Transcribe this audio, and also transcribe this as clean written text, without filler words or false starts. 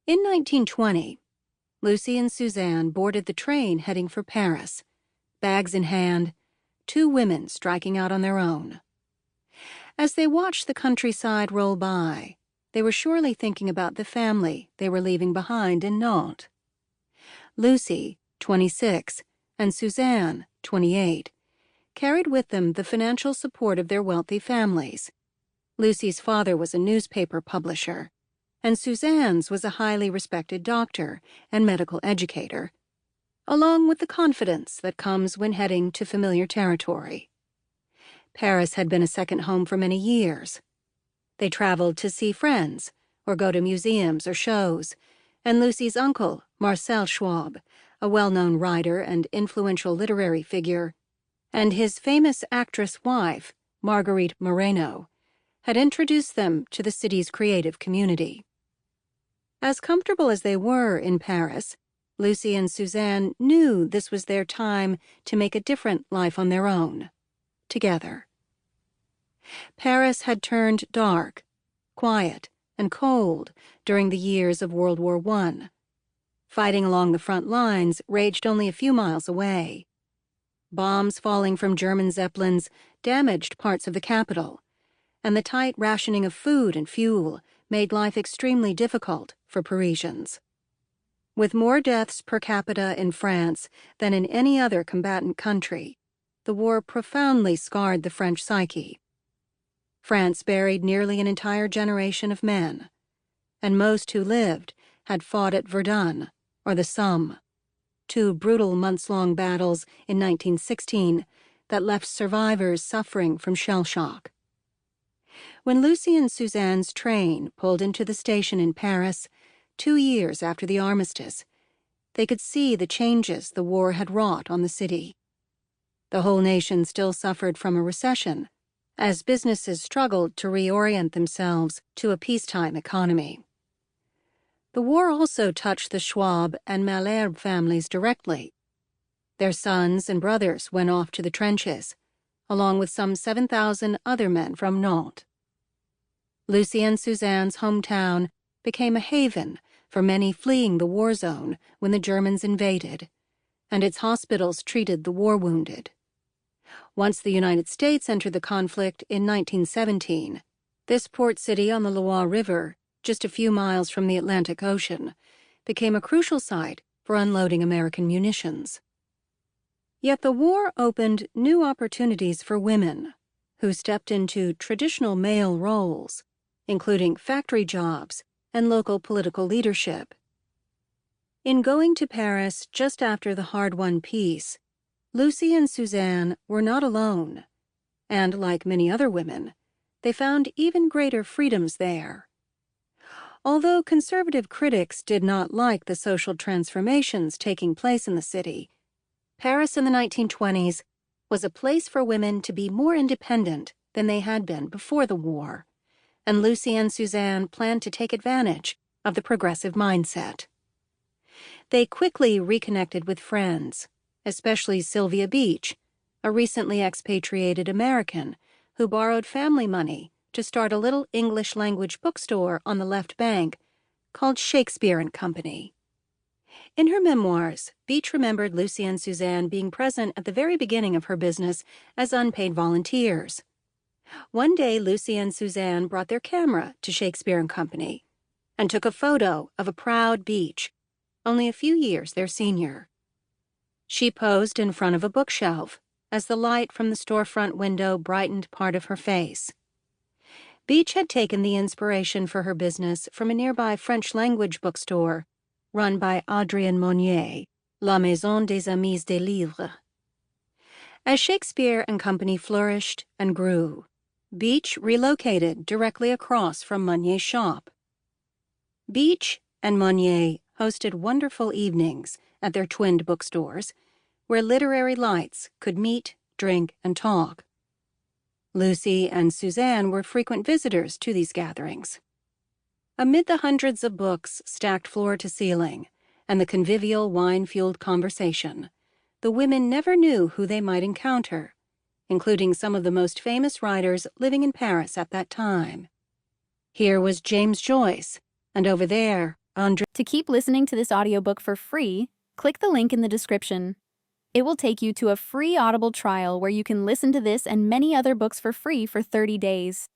In 1920, Lucy and Suzanne boarded the train heading for Paris, bags in hand, two women striking out on their own. As they watched the countryside roll by, they were surely thinking about the family they were leaving behind in Nantes. Lucy, 26, and Suzanne, 28, carried with them the financial support of their wealthy families. Lucy's father was a newspaper publisher, and Suzanne's was a highly respected doctor and medical educator, along with the confidence that comes when heading to familiar territory. Paris had been a second home for many years. They traveled to see friends or go to museums or shows, and Lucy's uncle, Marcel Schwob, a well-known writer and influential literary figure, and his famous actress wife, Marguerite Moreno, had introduced them to the city's creative community. As comfortable as they were in Paris, Lucy and Suzanne knew this was their time to make a different life on their own, together. Paris had turned dark, quiet, and cold during the years of World War I. Fighting along the front lines raged only a few miles away. Bombs falling from German Zeppelins damaged parts of the capital, and the tight rationing of food and fuel made life extremely difficult for Parisians. With more deaths per capita in France than in any other combatant country, the war profoundly scarred the French psyche. France buried nearly an entire generation of men, and most who lived had fought at Verdun or the Somme, two brutal months-long battles in 1916 that left survivors suffering from shell shock. When Lucy and Suzanne's train pulled into the station in Paris, 2 years after the armistice, they could see the changes the war had wrought on the city. The whole nation still suffered from a recession, as businesses struggled to reorient themselves to a peacetime economy. The war also touched the Schwob and Malherbe families directly. Their sons and brothers went off to the trenches, along with some 7,000 other men from Nantes. Lucy and Suzanne's hometown became a haven for many fleeing the war zone when the Germans invaded, and its hospitals treated the war wounded. Once the United States entered the conflict in 1917, this port city on the Loire River, just a few miles from the Atlantic Ocean, became a crucial site for unloading American munitions. Yet the war opened new opportunities for women, who stepped into traditional male roles, including factory jobs and local political leadership. In going to Paris just after the hard-won peace, Lucy and Suzanne were not alone, and like many other women, they found even greater freedoms there. Although conservative critics did not like the social transformations taking place in the city, Paris in the 1920s was a place for women to be more independent than they had been before the war, and Lucy and Suzanne planned to take advantage of the progressive mindset. They quickly reconnected with friends, especially Sylvia Beach, a recently expatriated American who borrowed family money to start a little English-language bookstore on the left bank called Shakespeare & Company. In her memoirs, Beach remembered Lucy and Suzanne being present at the very beginning of her business as unpaid volunteers. One day, Lucy and Suzanne brought their camera to Shakespeare & Company and took a photo of a proud Beach, only a few years their senior. She posed in front of a bookshelf as the light from the storefront window brightened part of her face. Beach had taken the inspiration for her business from a nearby French-language bookstore run by Adrien Monnier, La Maison des Amis des Livres. As Shakespeare & Company flourished and grew, Beach relocated directly across from Monnier's shop. Beach and Monnier hosted wonderful evenings at their twinned bookstores, where literary lights could meet, drink, and talk. Lucy and Suzanne were frequent visitors to these gatherings. Amid the hundreds of books stacked floor to ceiling and the convivial wine-fueled conversation, the women never knew who they might encounter, including some of the most famous writers living in Paris at that time. Here was James Joyce, and over there, Andre. To keep listening to this audiobook for free, click the link in the description. It will take you to a free Audible trial where you can listen to this and many other books for free for 30 days.